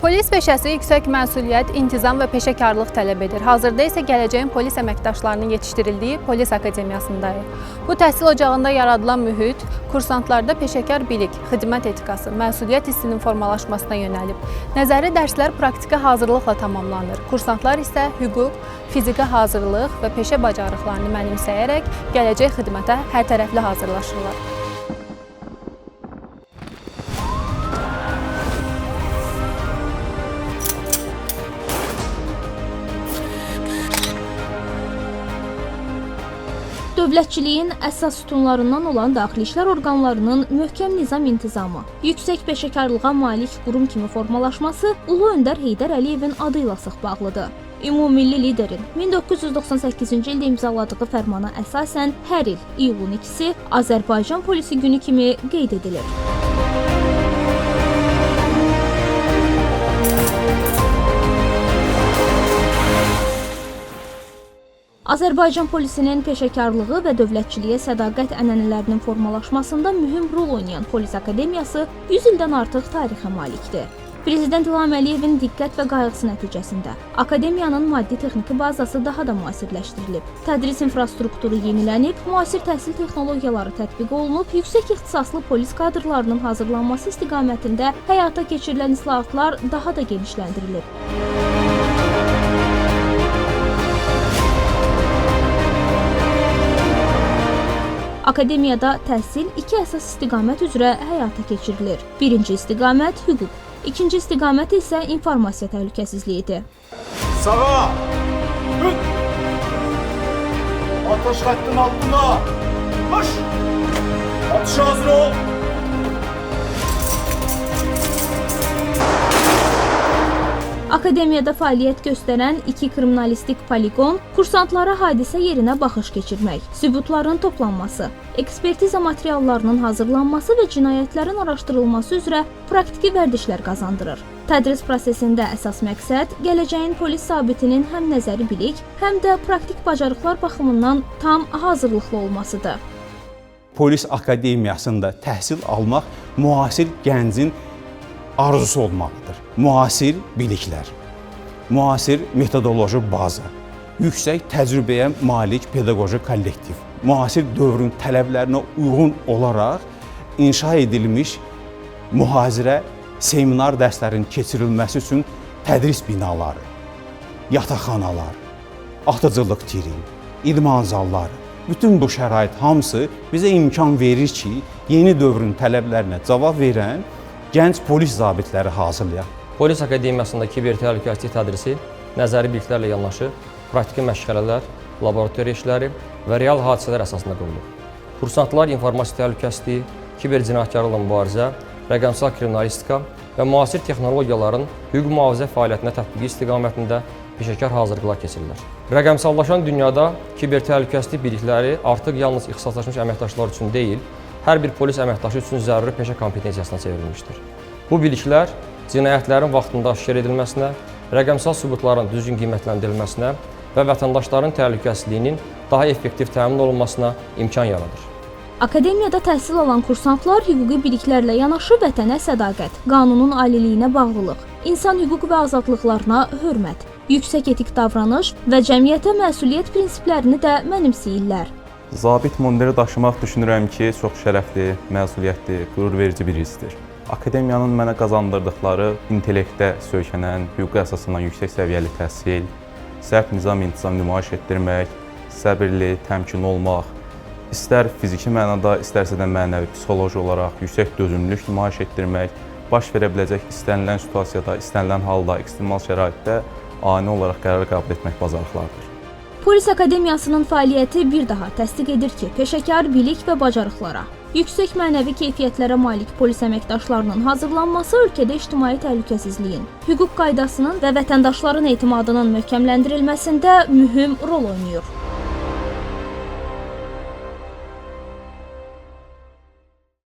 Polis peşəsi yüksək məsuliyyət, intizam və peşəkarlıq tələb edir. Hazırda isə gələcəyin polis əməkdaşlarının yetişdirildiyi polis akademiyasındayıq. Bu təhsil ocağında yaradılan mühit kursantlarda peşəkar bilik, xidmət etikası, məsuliyyət hissinin formalaşmasına yönəlib. Nəzəri dərslər praktiki hazırlıqla tamamlanır. Kursantlar isə hüquq, fiziki hazırlıq və peşə bacarıqlarını mənimsəyərək gələcək xidmətə hərtərəfli hazırlaşırlar. Dövlətçiliyin əsas sütunlarından olan daxili işlər orqanlarının möhkəm nizam-intizamı, yüksək peşəkarlığa malik qurum kimi formalaşması Ulu Öndər Heydər Əliyevin adı ilə sıx bağlıdır. Ümummilli liderin 1998-ci ildə imzaladığı fərmana əsasən hər il iyulun 2-si Azərbaycan Polisi Günü kimi qeyd edilir. Azərbaycan polisinin peşəkarlığı və dövlətçiliyə sədaqət ənənələrinin formalaşmasında mühüm rol oynayan Polis Akademiyası 100 ildən artıq tarixə malikdir. Prezident İlham Əliyevin diqqət və qayğısı nəticəsində Akademiyanın maddi-texniki bazası daha da müasirləşdirilib. Tədris infrastrukturu yenilənib, müasir təhsil texnologiyaları tətbiq olunub, yüksək ixtisaslı polis kadrlarının hazırlanması istiqamətində həyata keçirilən islahatlar daha da genişləndirilib. Akademiyada təhsil iki əsas istiqamət üzrə həyata keçirilir. Birinci istiqamət hüquq, ikinci istiqamət isə informasiya təhlükəsizliyidir. Sağa! Hüt! Ateş xəttinin altında! Baş! Atışa hazır ol! Akademiyada fəaliyyət göstərən iki kriminalistik poliqon kursantlara hadisə yerinə baxış keçirmək, sübutların toplanması, ekspertiza materiallarının hazırlanması və cinayətlərin araşdırılması üzrə praktiki vərdişlər qazandırır. Tədris prosesində əsas məqsəd gələcəyin polis zabitinin həm nəzəri bilik, həm də praktik bacarıqlar baxımından tam hazırlıqlı olmasıdır. Polis akademiyasında təhsil almaq müasir gəncin arzusu olmalıdır. Müasir biliklər, müasir metodoloji baza, yüksək təcrübəyə malik pedaqoji kollektiv, müasir dövrün tələblərinə uyğun olaraq inşa edilmiş mühazirə, seminar dərslərinin keçirilməsi üçün tədris binaları, yataqxanalar, atıcılıq tiri, idman zalları, bütün bu şərait hamısı bizə imkan verir ki, yeni dövrün tələblərinə cavab verən gənc polis zabitləri hazırlayaq. Polis Akademiyasında kiber təhlükəsizlik tədrisi nəzəri biliklərlə yanaşı, praktiki məşğələlər, laboratoriya işləri və real hadisələr əsasında qurulur. Kursantlar informasiya təhlükəsizliyi, kiber cinayətkarlıqla mübarizə, rəqəmsal kriminalistika və müasir texnologiyaların hüquq mühafizə fəaliyyətinə tətbiqi istiqamətində peşəkar hazırlıqlar keçirirlər. Rəqəmsallaşan dünyada kiber təhlükəsizlik bilikləri artıq yalnız ixtisaslaşmış əməkdaşlar üçün deyil, hər bir polis əməkdaşı üçün zəruri peşə kompetensiyasına çevrilmişdir. Bu biliklər cinayətlərin vaxtında aşkar edilməsinə, rəqəmsal sübutların düzgün qiymətləndirilməsinə və vətəndaşların təhlükəsizliyinin daha effektiv təmin olunmasına imkan yaradır. Akademiyada təhsil alan kursantlar hüquqi biliklərlə yanaşı vətənə sədaqət, qanunun aliliyinə bağlılıq, insan hüquq və azadlıqlarına hörmət, yüksək etik davranış və cəmiyyətə məsuliyyət prinsiplərini də mənimsəyirlər. Zabit mundiri daşımaq düşünürəm ki, çox şərəfli, məsuliyyətli, qürurverici bir hissdir. Akademiyanın mənə qazandırdıqları intellektə söykənən, hüquqi əsasından yüksək səviyyəli təhsil, sərt nizam-intizam nümayiş etdirmək, səbirli, təmkinli olmaq, istər fiziki mənada, istərsə də mənəvi, psixoloji olaraq yüksək dözümlülük nümayiş etdirmək, baş verə biləcək istənilən situasiyada, istənilən halda, ekstremal şəraitdə ani olaraq qərar qəbul etmək bacarıqlardır. Polis Akademiyasının fəaliyyəti bir daha təsdiq edir ki, peşəkar bilik və bacarıqlara, yüksək mənəvi keyfiyyətlərə malik polis əməkdaşlarının hazırlanması ölkədə ictimai təhlükəsizliyin, hüquq qaydasının və vətəndaşların etimadının möhkəmləndirilməsində mühüm rol oynayır.